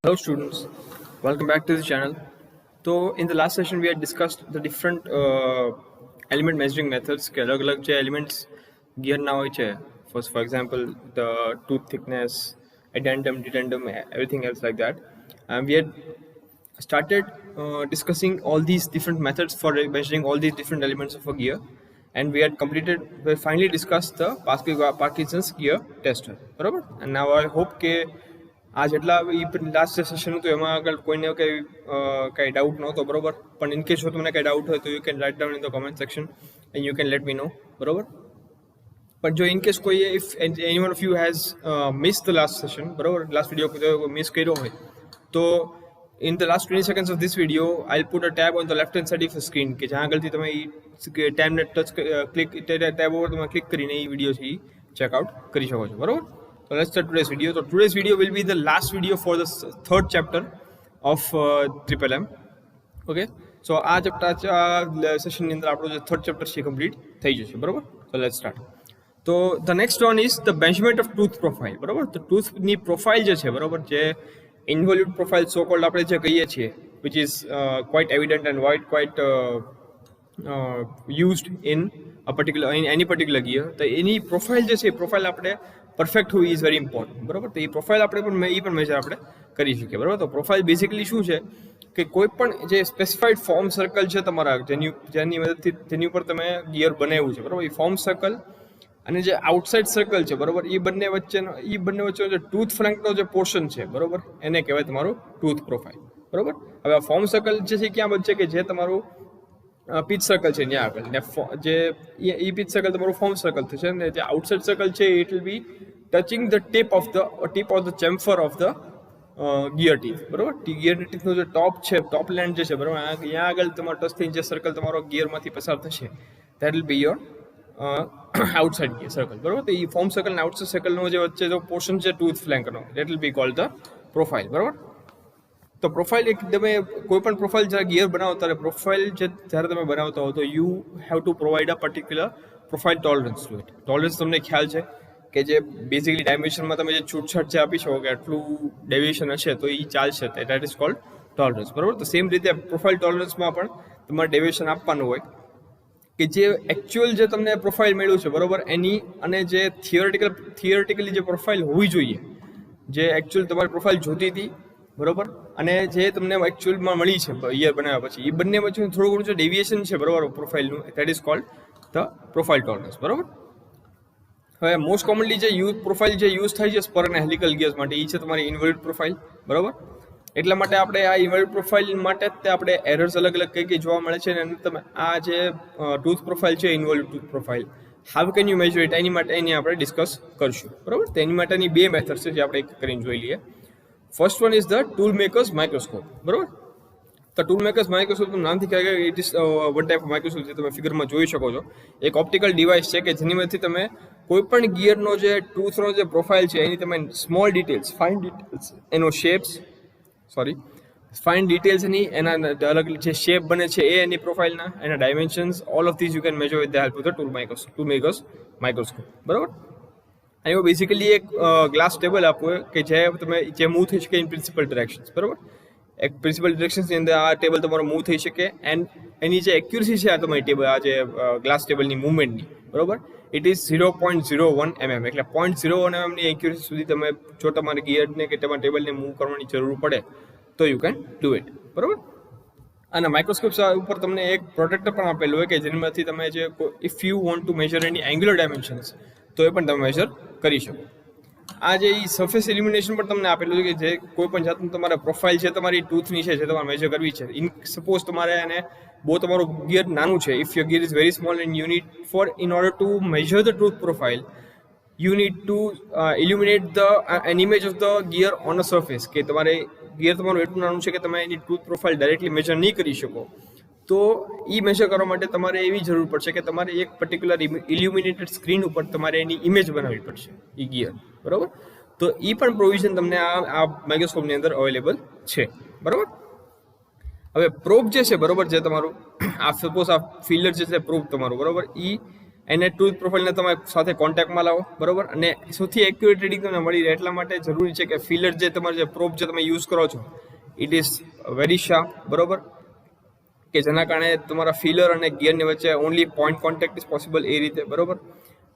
Hello students, welcome back to the channel. So in the last session we had discussed the different element measuring methods કે અલગ અલગ જે elements gear ના હોય છે for example the tooth thickness, addendum, dedendum, everything else like that. And we had started discussing all these different methods for measuring all these different elements of a gear, and we finally discussed the Parkinson's gear tester, બરાબર. And now I hope કે આ જેટલા last session હતું એમાં આગળ કોઈને કંઈ doubt નહોતો, બરોબર. પણ ઇન કેસ જો તમને કંઈ ડાઉટ હોય તો you can write down in the comment section and you can let me know, બરોબર. પણ જો ઇન કેસ કોઈ if any one of you has miss the last session, બરોબર, લાસ્ટ વિડીયો મિસ કર્યો હોય તો in the last 20 seconds of this video I'll put a tab on the left hand side of the screen કે જ્યાં આગળથી તમે tab ને touch click tab ઉપર તમે ક્લિક કરીને એ વિડીયો છે ચેક આઉટ કરી શકો છો, બરોબર. So let's start today's video. So today's video will be the last video for the third chapter of Triple M. Okay. So આ સેશનની અંદર આપણો જે થર્ડ ચેપ્ટર છે કમ્પ્લીટ થઈ જશે, બરોબર. So let's start. તો the next one is the measurement of tooth profile, બરોબર. તો ટૂથની પ્રોફાઇલ જે છે, બરોબર, જે involute profile so called આપણે જે કહીએ છીએ, which is quite evident and quite used in any particular gear. તો એની પ્રોફાઇલ જે છે, પ્રોફાઇલ આપણે પરફેક્ટ હોવી ઇઝ વેરી ઇમ્પોર્ટન્ટ, બરાબર. તો એ પ્રોફાઇલ આપણે પણ મેજર આપણે કરી શકીએ, બરાબર. તો પ્રોફાઇલ બેઝિકલી શું છે કે કોઈ પણ જે સ્પેસિફાઈડ ફોર્મ સર્કલ છે તમારા જેની મદદથી તેની ઉપર તમે ગિયર બનાવ્યું છે, બરાબર. એ ફોર્મ સર્કલ અને જે આઉટસાઇડ સર્કલ છે, બરાબર, એ બંને વચ્ચેનો જે ટૂથ ફ્રન્ટનો જે પોર્શન છે, બરાબર, એને કહેવાય તમારું ટૂથ પ્રોફાઇલ, બરાબર. હવે આ ફોર્મ સર્કલ જે છે ક્યાં બનશે કે જે તમારું પીચ સર્કલ છે ત્યાં આગળ, ને જે એ પીચ સર્કલ તમારું ફોર્મ સર્કલ થશે, ને જે આઉટસાઇડ સર્કલ છે it will B touching the tip of the chamfer of the gear teeth, બરાબર. ગિયર ટીથનો જે ટોપ છે, ટોપ લેન્ડ જે છે, બરાબર, અહીંયા આગળ તમારો ટચ થઈને જે સર્કલ તમારો ગિયરમાંથી પસાર થશે that will be your outside gear circle, બરાબર. તો એ ફોર્મ સર્કલ અને આઉટસાઇડ સર્કલનો જે વચ્ચે જો પોર્શન છે ટૂથ ફ્લેન્કનો that will be called the profile, બરાબર. તો પ્રોફાઇલ તમે કોઈ પણ પ્રોફાઇલ જ્યારે ગિયર બનાવો ત્યારે પ્રોફાઇલ જ્યારે તમે બનાવતા હો તો you have to provide a particular profile tolerance to it. Tolerance તમને ખ્યાલ છે કે જે બેઝિકલી ડાયમેન્શનમાં તમે જે છૂટછાટ જે આપી શકો કે આટલું ડેવિએશન હશે તો એ ચાલશે, દેટ ઇઝ કોલ્ડ ટોલરન્સ, બરાબર. તો સેમ રીતે પ્રોફાઇલ ટોલરન્સમાં પણ તમારે ડેવિએશન આપવાનું હોય કે જે એકચ્યુઅલ જે તમને પ્રોફાઇલ મળ્યું છે, બરાબર, એની અને જે થિયોરેટિકલી જે પ્રોફાઇલ હોવી જોઈએ, જે એકચ્યુઅલ તમારી પ્રોફાઇલ જોતી હતી, બરાબર, અને જે તમને એકચ્યુઅલમાં મળી છે યર બનાવ્યા પછી, એ બંને વચ્ચે થોડું ઘણું જે ડેવિએશન છે, બરાબર, પ્રોફાઇલનું, that is called the profile tolerance, બરાબર. હવે મોસ્ટ કોમનલી જે પ્રોફાઇલ જે યુઝ થાય છે સ્પર અને હેલિકલ ગિયર્સ માટે એ છે તમારી ઇન્વોલ્યુટ પ્રોફાઇલ, બરાબર. એટલા માટે આપણે આ ઇન્વોલ્યુટ પ્રોફાઇલ માટે જ આપણે એરર્સ અલગ અલગ કઈ જોવા મળે છે, અને તમે આ જે ટૂથ પ્રોફાઇલ છે involute tooth profile, how can you measure it, એની આપણે ડિસ્કસ કરશું, બરાબર. તો એની માટેની બે મેથડ છે જે આપણે એક કરીને જોઈ લઈએ. First one is the tool makers microscope, બરાબર. તો ટૂલ મેકર્સ માઇક્રોસ્કોપ નામથી કહેવાય, it is one type of microscope જે તમે ફિગરમાં જોઈ શકો છો. એક ઓપ્ટિકલ ડિવાઇસ છે કે જેની મદદથી તમે કોઈ પણ ગિયરનો જે ટૂથનો જે પ્રોફાઇલ છે એની તમે સ્મોલ ડિટેલ્સ, ફાઇન ડિટેલ્સ, એનો ફાઇન ડિટેલ્સ એના અલગ જે શેપ બને છે એની પ્રોફાઇલના, એના dimensions, all of this you can major with the help of the tool makers microscope, બરાબર. અહીં બેઝિકલી એક ગ્લાસ ટેબલ આપવું કે જે મૂવ થઈ શકે ઇન પ્રિન્સિપલ ડિરેક્શન્સ, બરાબર. એક પ્રિન્સિપલ ડિરેક્શન્સની અંદર આ ટેબલ તમારો મૂવ થઈ શકે, એન્ડ એની જે એક્યુરસી છે આ તમારી ટેબલ, આ જે ગ્લાસ ટેબલની મૂવમેન્ટની, બરાબર, ઇટ ઇઝ 0.01 mm, એટલે 0.01 mm ની એક્યુરસી સુધી તમે જો તમારે ગિયરને કે તમારા ટેબલને મૂવ કરવાની જરૂર પડે તો યુ કેન ડુ ઇટ, બરાબર. અને માઇક્રોસ્કોપ ઉપર તમને એક પ્રોટેક્ટર પણ આપેલું હોય કે જેનામાંથી તમે જે if you want to major any angular dimensions તો એ પણ તમે મેજર કરી શકો. આ જે સરફેસ ઇલ્યુમિનેશન પણ તમને આપેલું છે કે જે કોઈ પણ જાતનું તમારા પ્રોફાઇલ છે તમારી ટૂથની છે જે તમારે મેજર કરવી છે. ઇન સપોઝ તમારે એને બહુ તમારું ગિયર નાનું છે, if your gear is very small and you need in order to measure the tooth profile you need to illuminate an image of the gear on a surface, કે તમારે gear તમારું એટલું નાનું છે કે તમે એની ટૂથ પ્રોફાઇલ ડાયરેક્ટલી મેજર નહીં કરી શકો, તો એ મેજર કરવા માટે તમારે એવી જરૂર પડશે કે તમારે એક પર્ટિક્યુલર ઇલ્યુમિનેટેડ સ્ક્રીન ઉપર તમારે એની ઇમેજ બનાવવી પડશે એ ગિયર, બરાબર. તો એ પણ પ્રોવિઝન તમને આ માઇક્રોસ્કોપની અંદર અવેલેબલ છે, બરાબર. હવે પ્રોબ જે છે, બરાબર, જે તમારું આ સપોઝ આ ફિલર જે છે પ્રોબ તમારું, બરાબર, એને ટૂથ પ્રોફાઇલને તમે સાથે કોન્ટેક્ટમાં લાવો, બરોબર. અને સૌથી એક્યુરેટ રીડિંગ તમને મળી રહે એટલા માટે જરૂરી છે કે ફિલર જે તમારે જે પ્રોપ જે તમે યુઝ કરો છો ઇટ ઇઝ વેરી શાર્પ, બરોબર, કે જેના કારણે તમારા ફિલર અને ગિયરની વચ્ચે only point contact is possible એ રીતે, બરોબર.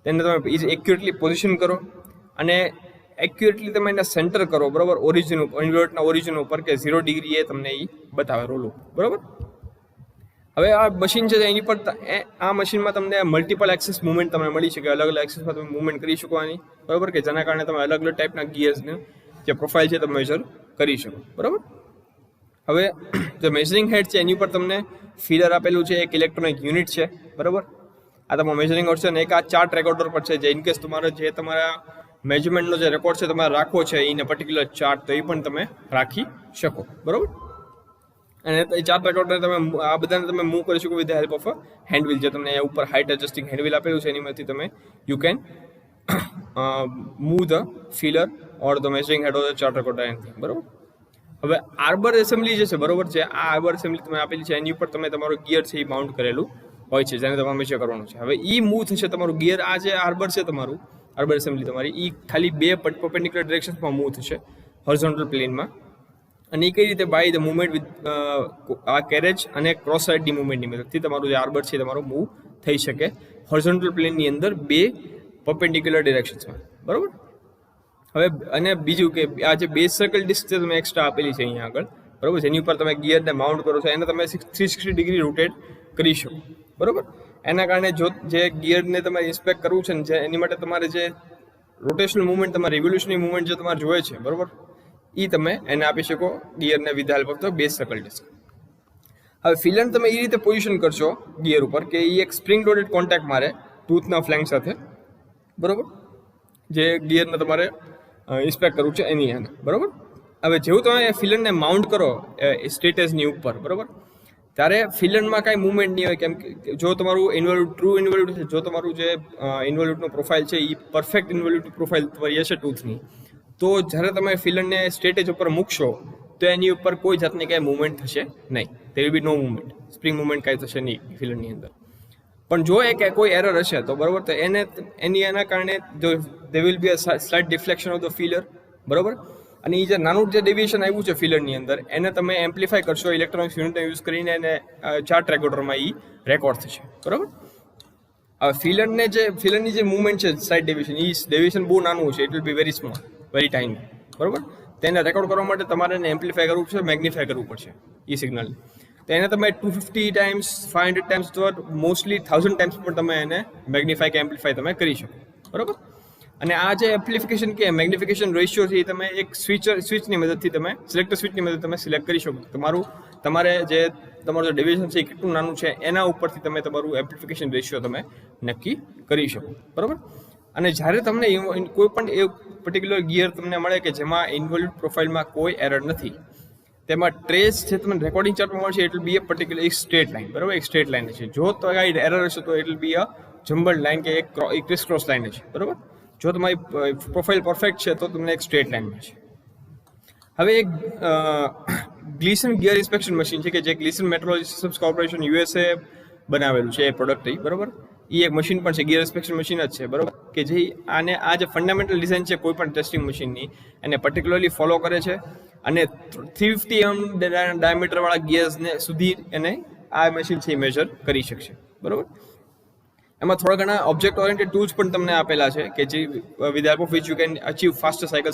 તેને તમે એક્યુરેટલી પોઝિશન કરો અને એક્યુરેટલી તમે એને સેન્ટર કરો, બરોબર, ઓરિજિન ઉપર, ઇન્વર્ટના ઓરિજિન ઉપર કે 0 ડિગ્રી એ તમને એ બતાવે રોલ ઉપર, બરોબર. હવે આ મશીન છે એની પર આ મશીનમાં તમને મલ્ટિપલ એક્સિસ મુવમેન્ટ તમને મળી શકે, અલગ અલગ એક્સિસમાં તમે મુવમેન્ટ કરી શકો આની, બરોબર, કે જેના કારણે તમે અલગ અલગ ટાઈપના ગિયર્સને જે પ્રોફાઇલ છે તમે મેજર કરી શકો, બરોબર. હવે જે મેજરિંગ હેડ છે એની ઉપર તમને ફીલર આપેલું છે, એક ઇલેક્ટ્રોનિક યુનિટ છે, બરોબર. આ તમારો મેજરિંગ હોડ છે અને એક આ ચાર્ટ રેકોર્ડર પર છે, જે ઇનકેસ તમારો જે તમારા મેજરમેન્ટનો જે રેકોર્ડ છે તમારે રાખવો છે એને પર્ટિક્યુલર ચાર્ટ, તો એ પણ તમે રાખી શકો, બરોબર. અને એ ચાર્ટ રેકોર્ડર તમે આ બધાને તમે મૂવ કરી શકો with the help of a handwheel, જે તમને ઉપર હાઇટ એડજસ્ટિંગ હેન્ડવિલ આપેલું છે એનીમાંથી તમે you can move the feeler or the measuring head of the chart recorder anything, બરોબર. હવે આર્બર એસેમ્બલી જે છે, બરોબર છે, આ આર્બર એસેમ્બલી તમે આપેલી છે એની ઉપર તમે તમારું ગિયર છે એ માઉન્ટ કરેલું હોય છે, જેને તમારે મેજર કરવાનું છે. હવે એ મૂવ થશે તમારું ગિયર, આ જે આર્બર છે તમારું આર્બર એસેમ્બલી તમારી એ ખાલી 2 પરપેન્ડિક્યુલર ડિરેક્શન્સમાં મૂવ થશે હોરિઝોન્ટલ પ્લેનમાં. અને એ કઈ રીતે? બાય ધ મુવમેન્ટ વિથ આ કેરેજ અને ક્રોસ સાઇડની મુવમેન્ટની મદદથી તમારું જે આર્બર છે તમારો મૂવ થઈ શકે હોરિઝોન્ટલ પ્લેનની અંદર 2 પરપેન્ડિક્યુલર ડિરેક્શન્સમાં, બરોબર. હવે અને બીજું કે આ જે બેઝ સર્કલ ડિસ્ક છે તમે એક્સ્ટ્રા આપેલી છે અહીંયા આગળ, બરોબર, જેની ઉપર તમે ગિયરને માઉન્ટ કરો છો એને તમે 360 ડિગ્રી રોટેટ કરી શકો, બરોબર. એના કારણે જો જે ગિયરને તમારે ઇન્સ્પેક્ટ કરવું છે ને એની માટે તમારે જે રોટેશનલ મુવમેન્ટ, તમારે રિવોલ્યુશનની મુવમેન્ટ જે તમારે જોઈએ છે, બરોબર, એ તમે એને આપી શકો ગિયરને with help of the base circle disc. હવે ફિલર તમે એ રીતે પોઝિશન કરશો ગિયર ઉપર કે એ એક સ્પ્રિંગ લોડેડ કોન્ટેક્ટ મારે ટૂથના ફ્લેંક સાથે, બરોબર, જે ગિયરને તમારે ઇન્સ્પેક્ટ કરવું છે એની અંદર, બરોબર. હવે જેવું તમે ફિલરને માઉન્ટ કરો સ્ટેટસની ઉપર, બરોબર, ત્યારે ફિલરમાં કાંઈ મુવમેન્ટ નહીં હોય, કેમ કે જો તમારું ઇન્વોલ્યુટ ટ્રુ ઇન્વોલ્યુટ છે, જો તમારું જે ઇન્વોલ્યુટનો પ્રોફાઇલ છે એ પરફેક્ટ ઇન્વોલ્યુટ પ્રોફાઇલ તમારી હશે ટૂથની, તો જ્યારે તમે ફિલરને સ્ટેટેજ ઉપર મૂકશો તો એની ઉપર કોઈ જાતની કાંઈ મુવમેન્ટ થશે નહીં, there will be no movement, spring movement કાંઈ થશે નહીં ફિલરની અંદર. પણ જો એ કોઈ એરર હશે તો, બરોબર, તો એના કારણે જો there will be a slight deflection of the feeler, બરોબર. અને એ જે નાનું જે ડેવિએશન આવ્યું છે ફિલરની અંદર એને તમે એમ્પ્લિફાય કરશો ઇલેક્ટ્રોનિક્સ યુનિટને યુઝ કરીને, એને ચાર્ટ રેકોર્ડરમાં એ રેકોર્ડ થશે, બરોબર. હવે ફિલરની જે મુવમેન્ટ છે સાઇડ ડેવિએશન બહુ નાનું છે, it will be very small, very tiny, બરોબર. તેને રેકોર્ડ કરવા માટે તમારે એને એમ્પ્લિફાય કરવું પડશે, મેગ્નિફાય કરવું પડશે એ સિગ્નલ. તો એને તમે 250 ટાઈમ્સ 500 ટાઈમ્સ તો મોસ્ટલી 1000 ટાઈમ્સ પણ તમે એને મેગ્નિફાય કે એમ્પ્લિફાય તમે કરી શકો, બરોબર. અને આ જે એમ્પ્લિફિકેશન કે મેગ્નિફિકેશન રેશિયો છે એ તમે એક સ્વિચની મદદથી તમે સિલેક્ટર સ્વિચની મદદથી તમે સિલેક્ટ કરી શકો. તમારું જે ડેવિએશન છે એ કેટલું નાનું છે એના ઉપરથી તમે તમારું એમ્પ્લિફિકેશન રેશિયો તમે નક્કી કરી શકો, બરોબર. અને જ્યારે તમને કોઈ પણ એ પર્ટિક્યુલર ગિયર તમને મળે કે જેમાં ઇન્વોલ્યુટ પ્રોફાઇલમાં કોઈ એરર નથી, તેમાં ટ્રેસ જે તમને રેકોર્ડિંગ ચાર્ટમાં મળશે it will B A particular એક સ્ટ્રેટ લાઇન, બરોબર, એક સ્ટ્રેટ લાઇન છે. જો તો કાંઈ એરર હશે તો it will be a jumbled line કે એક ક્રિસ ક્રોસ લાઇન છે, બરોબર. જો તમારી પ્રોફાઇલ પરફેક્ટ છે તો તમને એક સ્ટ્રેટ લાઇન મળશે. હવે એક ગ્લિસન ગિયર ઇન્સ્પેક્શન મશીન છે કે જે ગ્લિસન મેટ્રોલોજી સિસ્ટમ્સ કોર્પોરેશન USA બનાવેલું છે એ પ્રોડક્ટ, બરોબર. એ એક મશીન પણ છે, ગિયર ઇન્સ્પેક્શન મશીન જ છે, બરોબર, કે જે આ જે ફંડામેન્ટલ ડિઝાઇન છે કોઈ પણ ટેસ્ટિંગ મશીનની એને પર્ટિક્યુલરલી ફોલો કરે છે અને 350 ડાયામીટરવાળા ગિયર્સને સુધી એને આ મશીન છે એ મેજર કરી શકશે, બરોબર. એમાં થોડા ઘણા ઓબ્જેક્ટ ઓરિએન્ટેડ ટૂલ્સ પણ તમને આપેલા છે કે જે with help of which you can achieve faster cycle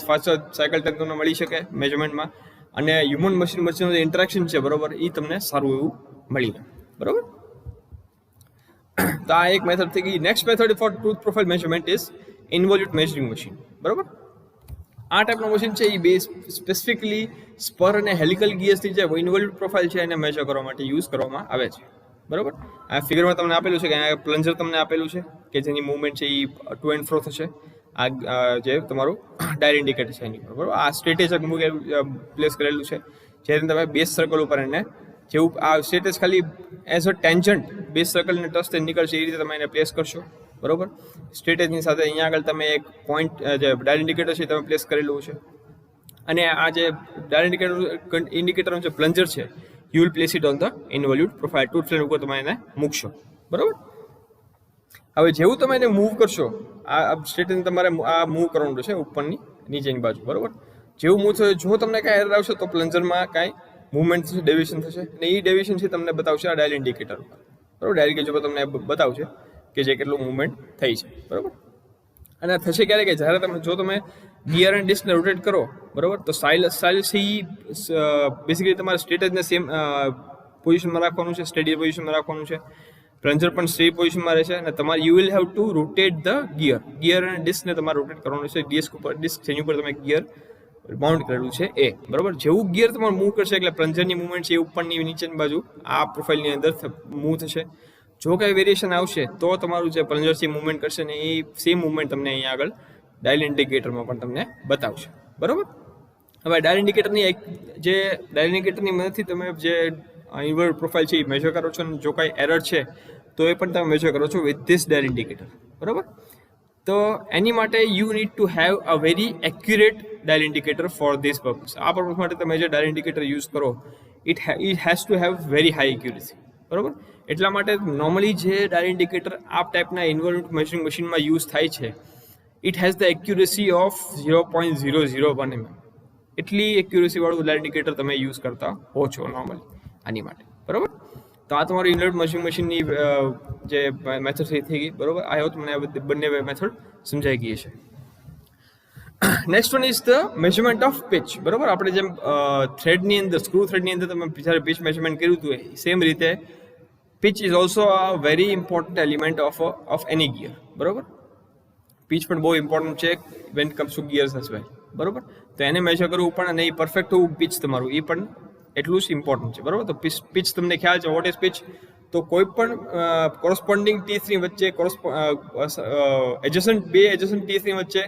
time તમને મળી શકે મેજરમેન્ટમાં, અને હ્યુમન મશીન વચ્ચેનું જે ઇન્ટરેક્શન છે, બરોબર, એ તમને સારું એવું મળી રહે, બરોબર. તો આ એક મેથડ થઈ ગઈ. Next method for tooth profile measurement is involute measuring machine, બરોબર. આ ટાઈપનું મશીન છે એ સ્પેસિફિકલી સ્પર અને હેલિકલ ગિયર્સથી જે ઇન્વોલ્યુટ પ્રોફાઇલ છે એને મેજર કરવા માટે યુઝ કરવામાં આવે છે, બરોબર. આ ફિગરમાં તમને આપેલું છે કે આ પ્લન્જર તમને આપેલું છે કે જેની મૂવમેન્ટ છે એ ટુ એન્ડ ફ્રો થશે. આ જે તમારું ડાયલ ઇન્ડિકેટર છે એની પર, બરોબર. આ સ્ટેટેજ પ્લેસ કરેલું છે, જ્યારે તમે બેઝ સર્કલ ઉપર એને જેવું આ સ્ટેટેજ ખાલી એઝ અ ટેન્જન્ટ બેઝ સર્કલને ટચ થઈને નીકળશે એ રીતે તમે એને પ્લેસ કરશો, બરોબર. સ્ટેટેજની સાથે અહીંયા આગળ તમે એક પોઈન્ટ જે ડાયલ ઇન્ડિકેટર છે તમે પ્લેસ કરેલું છે, અને આ જે ડાયલ ઇન્ડિકેટરનું જે પ્લન્જર છે you will place it on the involute profile tooth flank ઉપર તમે એને મૂકશો, બરોબર. હવે જેવું તમે એને મૂવ કરશો, આ સ્ટેટને તમારે આ મૂવ કરવાનું છે ઉપરની નીચેની બાજુ, બરોબર. જેવું મૂવ થશે, જો તમને કાંઈ એરર આવશે તો પ્લન્જરમાં કાંઈ મૂવમેન્ટ થશે, ડેવિએશન થશે, અને એ ડેવિએશન છે તમને બતાવશે આ ડાયલ ઇન્ડિકેટર ઉપર, બરોબર. ડાયલ ઇન્ડિકેટર તમને બતાવશે કે જે કેટલું મૂવમેન્ટ થઈ છે, બરોબર. અને આ થશે ક્યારે કે જ્યારે તમે ગિયર અને ડિસ્કને રોટેટ કરો, બરોબર, તો સ્ટાઇલસ બેસિકલી તમારે સ્ટેટસને સેમ પોઝિશનમાં રાખવાનું છે, સ્ટેડી પોઝિશનમાં રાખવાનું છે. પ્લન્જર પણ સ્ટેડી પોઝિશનમાં રહેશે અને તમારે you will have to rotate the gear અને ડિસ્કને તમારે રોટેટ કરવાનું છે. ડિસ્ક જેની ઉપર તમે ગિયર માઉન્ટ કરેલું છે એ, બરોબર. જેવું ગિયર તમારે મૂવ કરશે એટલે પ્લન્જરની મૂવમેન્ટ છે એ ઉપરની નીચેની બાજુ આ પ્રોફાઇલની અંદર મૂવ થશે. જો કાંઈ વેરિએશન આવશે તો તમારું જે પ્લન્જર છે મૂવમેન્ટ કરશે ને એ સેમ મૂવમેન્ટ તમને અહીંયા આગળ ડાયલ ઇન્ડિકેટરમાં પણ તમને બતાવશે, બરોબર. હવે ડાયલ ઇન્ડિકેટરની મદદથી તમે જે ઇન્વર્ટ પ્રોફાઇલ છે એ મેજર કરો છો, અને જો કાંઈ એરર છે તો એ પણ તમે મેજર કરો છો વિથ ધીસ ડાયલ ઇન્ડિકેટર, બરોબર. તો એની માટે you need to have a very accurate dial indicator for this purpose. આ પર્પઝ માટે તમે જે ડાયલ ઇન્ડિકેટર યુઝ કરો it has to have very high accuracy, બરોબર. એટલા માટે નોર્મલી જે ડાયલ ઇન્ડિકેટર આ ટાઈપના ઇન્વર્ટ મેજરિંગ મશીનમાં યુઝ થાય છે it has the accuracy of 0.001 mm. એટલી એક્યુરેસીવાળું ડાયલ ઇન્ડિકેટર તમે યુઝ કરતા હો છો નોર્મલી આની માટે, બરોબર. તો આ તમારું ઇન્વર્ટ મેજરિંગ મશીનની જે મેથડ થઈ ગઈ, બરોબર. આઈ હોપ મને બંને મેથડ સમજાઈ ગઈ છે. Next one is the measurement of pitch, બરોબર. આપણે જેમ થ્રેડની અંદર સ્ક્રૂ થ્રેડની અંદર તમે જ્યારે પિચ મેઝરમેન્ટ કર્યું હતું સેમ રીતે pitch is also a very important element of any gear, બરોબર. પિચ પણ બહુ ઇમ્પોર્ટન્ટ છે when it comes to gears as well, બરોબર. તો એને મેજર કરવું પણ અને એ પરફેક્ટ હોવું પિચ તમારું એ પણ એટલું જ ઇમ્પોર્ટન્ટ છે, બરોબર. તો પિચ તમને ખ્યાલ છે વોટ ઇઝ પિચ? તો કોઈ પણ કોરસ્પોન્ડિંગ ટીથની વચ્ચે એડજસન્ટ ટીથની વચ્ચે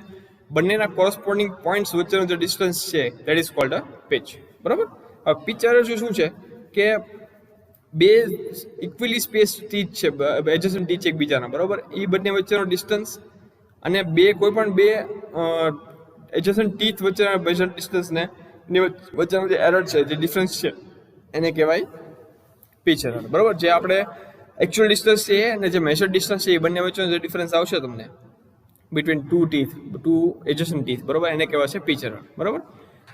બંનેના કોરસ્પોન્ડિંગ પોઈન્ટ્સ વચ્ચેનો જે ડિસ્ટન્સ છે that is cold a pitch, બરોબર. હવે પિચ એરર શું છે કે બે ઇક્વલી સ્પેસ ટીથ છે, એડજસન્ટ ટીથ છે એકબીજાના, બરોબર. એ બંને વચ્ચેનો ડિસ્ટન્સ અને કોઈ પણ બે એડજસન્ટ ટીથ વચ્ચેના મેજર ડિસ્ટન્સને વચ્ચેનો જે એરર છે, જે ડિફરન્સ છે એને કહેવાય પિચ એરર, બરોબર. જે આપણે એકચ્યુઅલ ડિસ્ટન્સ છે અને જે મેજર ડિસ્ટન્સ છે એ બંને વચ્ચેનો જે ડિફરન્સ આવશે તમને બિટવીન ટુ એડજસન્ટ ટીથ, બરોબર, એને કહેવાય છે પિચ એરર, બરોબર.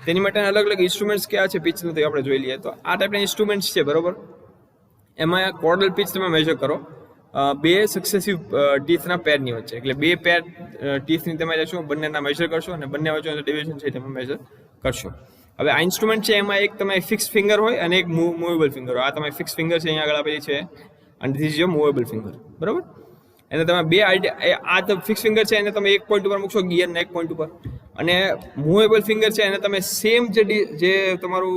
તેની માટે અલગ અલગ ઇન્સ્ટ્રુમેન્ટ્સ કયા છે પિચનું તે આપણે જોઈ લઈએ. તો આ ટાઈપના ઇન્સ્ટ્રુમેન્ટ્સ છે, બરોબર. એમાં કોર્ડલ પિચ તમે મેજર કરો બે સક્સેસિવ ટીથના પેરની વચ્ચે, એટલે બે પેર ટીથની તમે લેશો, બંનેના મેજર કરશો અને બંને વચ્ચેનો ડેવિએશન છે તમે મેજર કરશો. હવે આ ઇન્સ્ટ્રુમેન્ટ છે એમાં એક તમે ફિક્સ ફિંગર હોય અને એક મૂવેબલ ફિંગર હોય. આ તમારી ફિક્સ ફિંગર છે અહીંયા આગળ આપેલી છે અને this is your movable finger, બરોબર. એને તમે બે આ ફિક્સ ફિંગર છે એને તમે એક પોઈન્ટ ઉપર મૂકશો ગિયરના એક પોઈન્ટ ઉપર, અને મૂવેબલ ફિંગર છે એને તમે સેમ જે તમારું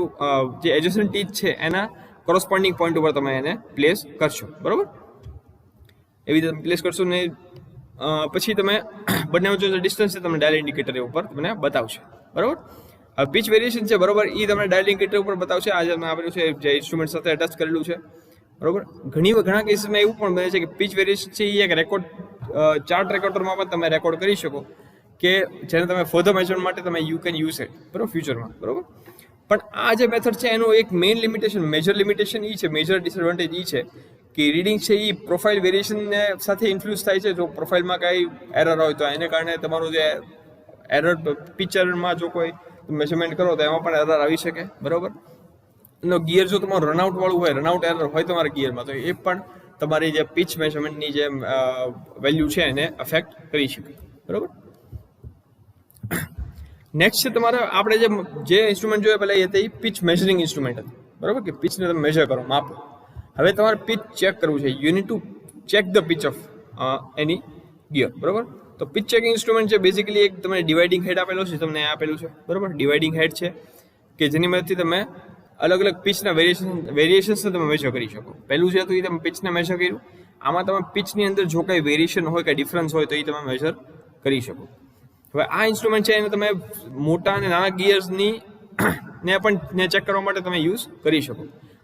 જે એડજસન્ટ ટીથ છે એના કોરસ્પોન્ડિંગ પોઈન્ટ ઉપર તમે એને પ્લેસ કરશો, બરોબર. એવી રીતે પ્લેસ કરશો ને પછી તમે બંને વચ્ચે જે ડિસ્ટન્સ છે તમને ડાયલ ઇન્ડિકેટર ઉપર તમને બતાવશે, બરોબર. હવે પિચ વેરિએશન છે, બરોબર, એ તમને ડાયલ ઇન્ડિકેટર ઉપર બતાવશે. આ જે આપેલું છે જે ઇન્સ્ટ્રુમેન્ટ સાથે એટેચ કરેલું છે, બરોબર. ઘણા કેસીસમાં એવું પણ બને છે કે પિચ વેરિએશન છે એ એક ચાર્ટ રેકોર્ડરમાં પણ તમે રેકોર્ડ કરી શકો કે જેને તમે ફર્ધર મેજરમેન્ટ માટે તમે યુ કેન યુઝ ઇટ, બરોબર, ફ્યુચરમાં, બરોબર. પણ આ જે મેથડ છે એનું એક મેઇન મેજર લિમિટેશન એ છે, મેજર ડિસએડવાન્ટેજ એ છે કે રીડિંગ છે એ પ્રોફાઇલ વેરિએશનને સાથે ઇન્ફ્લુઅન્સ થાય છે. જો પ્રોફાઇલમાં કાંઈ એરર હોય તો એને કારણે તમારું જે એરર પિક્ચરમાં જો કોઈ મેઝરમેન્ટ કરો તો એમાં પણ એરર આવી શકે, બરોબર. એનો ગિયર જો તમારું રનઆઉટ વાળું હોય, રનઆઉટ એરર હોય તમારા ગિયરમાં, તો એ પણ તમારી જે પિચ મેઝરમેન્ટની જે વેલ્યુ છે એને અફેક્ટ કરી શકે, બરોબર. નેક્સ્ટ છે તમારે આપણે જે ઇન્સ્ટ્રુમેન્ટ જોઈએ પહેલાં એ હતી પિચ મેજરિંગ ઇન્સ્ટ્રુમેન્ટ હતી, બરોબર, કે પિચને તમે મેજર કરો, માપો. હવે તમારે પિચ ચેક કરવું છે, you need to check the pitch of any gear, બરોબર. તો પિચ ચેકિંગ ઇન્સ્ટ્રુમેન્ટ છે બેઝિકલી એક તમને ડિવાઇડિંગ હેડ આપેલો છે, તમને આપેલું છે, બરોબર. ડિવાઇડિંગ હેડ છે કે જેની મદદથી તમે અલગ અલગ પિચના વેરિએશન્સને તમે મેજર કરી શકો. પહેલું છે તો એ તમે પિચને મેજર કર્યું, આમાં તમે પિચની અંદર જો કંઈ વેરિએશન હોય કે ડિફરન્સ હોય તો એ તમે મેજર કરી શકો. હવે આ ઇન્સ્ટ્રુમેન્ટ છે એને તમે મોટા અને નાના ગિયર્સની ને પણ ચેક કરવા માટે તમે યુઝ કરી શકો.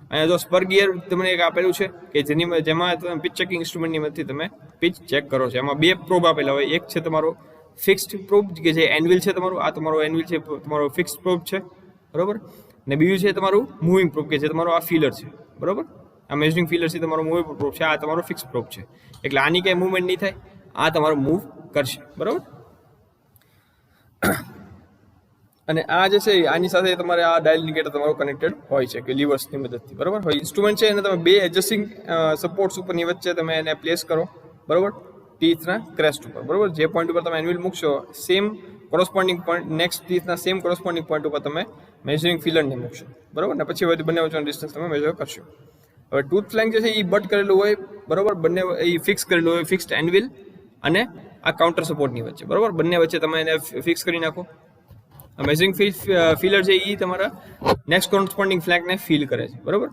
અહીંયા જો સ્પર ગિયર તમને એક આપેલું છે કે જેમાં તમે પિચ ચેકિંગ ઇન્સ્ટ્રુમેન્ટની મદદથી તમે પિચ ચેક કરો છો. એમાં બે પ્રોબ આપેલા હોય, એક છે તમારો ફિક્સ્ડ પ્રોબ કે જે એનવિલ છે તમારું, આ તમારો એનવિલ છે, તમારો ફિક્સ્ડ પ્રોબ છે, બરોબર. ને બીજું છે તમારું મૂવિંગ પ્રોબ કે જે તમારો આ ફીલર છે, બરોબર. આ મેઝરિંગ ફીલર છે તમારો મૂવેબલ પ્રોબ છે, આ તમારો ફિક્સ પ્રોબ છે, એટલે આની કંઈ મૂવમેન્ટ નહીં થાય, આ તમારો મૂવ કરશે, બરાબર. અને આ જે છે આની સાથે તમારે આ ડાયલ ઇન્ડિકેટર તમારો કનેક્ટેડ હોય છે કે લીવર્સની મદદથી, બરાબર. હવે ઇન્સ્ટ્રુમેન્ટ છે એને તમે બે એડજસ્ટિંગ સપોર્ટ્સ ઉપરની વચ્ચે તમે એને પ્લેસ કરો, બરાબર, ટીથના ક્રેસ્ટ ઉપર, બરાબર. જે પોઈન્ટ ઉપર તમે એન્યુઅલ મૂકશો સેમ કોરસ્પોન્ડિંગ પોઈન્ટ નેક્સ્ટ ટીથના સેમ કોરસ્પોન્ડિંગ પોઈન્ટ ઉપર તમે મેઝરિંગ ફિલરને મૂકશો, બરાબર. ને પછી બંને વચ્ચેનો ડિસ્ટન્સ તમે મેઝર કરશો. હવે ટૂથ ફ્લેંક જે છે એ બટ કરેલું હોય, બરાબર, બંને એ ફિક્સ કરેલું હોય, ફિક્સ્ડ એન્વિલ અને આ કાઉન્ટર સપોર્ટની વચ્ચે, બરાબર, બંને વચ્ચે તમે એને ફિક્સ કરી નાખો. મેઝરિંગ ફીલર છે એ તમારા નેક્સ્ટ કોરસ્પોન્ડિંગ ફ્લેંકને ફીલ કરે છે, બરાબર.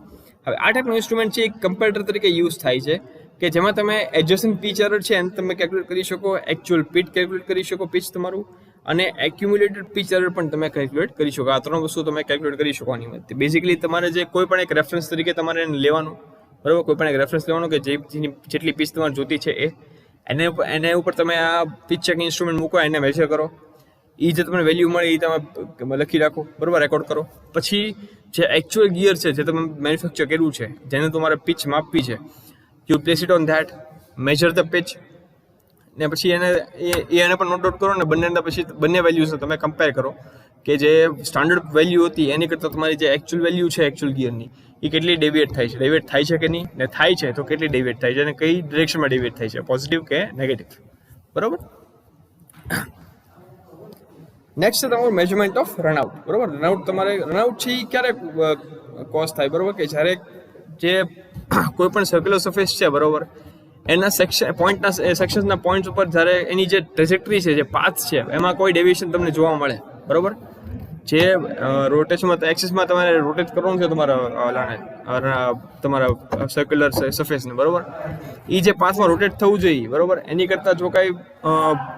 હવે આ ટાઈપનું ઇન્સ્ટ્રુમેન્ટ છે એક કમ્પેરેટર તરીકે યુઝ થાય છે કે જેમાં તમે એડજસ્ટન્ટ પિચ એરર છે એને તમે કેલ્ક્યુલેટ કરી શકો, એકચ્યુઅલ પિચ કેલ્ક્યુલેટ કરી શકો, પિચ તમારું, અને એક્યુમ્યુલેટેડ પિચ એરર પણ તમે કેલ્ક્યુલેટ કરી શકો. આ ત્રણ વસ્તુ તમે કેલ્ક્યુલેટ કરી શકો આની મદદથી. બેઝિકલી તમારે જે કોઈ પણ એક રેફરન્સ તરીકે તમારે એને લેવાનું, બરાબર, કોઈ પણ એક રેફરન્સ લેવાનો કે જેટલી પિચ તમારે જોતી છે એને ઉપર તમે આ પિચ ચેક ઇન્સ્ટ્રુમેન્ટ મૂકો, એને મેજર કરો, એ જે તમને વેલ્યુ મળે એ તમે લખી રાખો, બરાબર, રેકોર્ડ કરો. પછી જે એકચ્યુઅલ ગિયર છે જે તમે મેન્યુફેક્ચર કર્યું છે, જેને તમારે પિચ માપવી છે, you place it on that, major the pitch, ને પછી એને પણ નોટ આઉટ કરો, ને બંને વેલ્યુઝને તમે કમ્પેર કરો કે જે સ્ટાન્ડર્ડ વેલ્યુ હતી એની કરતાં તમારી જે એકચ્યુઅલ વેલ્યુ છે એકચ્યુઅલ ગિયરની એ કેટલી ડેવિએટ થાય છે કે નહીં, ને થાય છે તો કેટલી ડેવિએટ થાય છે અને કઈ ડિરેક્શનમાં ડેવિએટ થાય છે, પોઝિટિવ કે નેગેટિવ, બરાબર. નેક્સ્ટ છે તમારું મેજરમેન્ટ ઓફ રનઆઉટ, બરાબર. રનઆઉટ છે એ ક્યારે કોઝ થાય, બરાબર, કે જ્યારે જે કોઈ પણ સર્ક્યુલર સરફેસ છે, બરાબર, એના સેક્શન્સના પોઈન્ટ ઉપર જ્યારે એની જે ટ્રેજેક્ટરી છે, જે પાથ છે, એમાં કોઈ ડેવિએશન તમને જોવા મળે, બરાબર. જે રોટેશનમાં એક્સિસમાં તમારે રોટેટ કરવાનું છે તમારા સર્ક્યુલર સરફેસને, બરાબર, એ જે પાથમાં રોટેટ થવું જોઈએ, બરાબર, એની કરતાં જો કાંઈ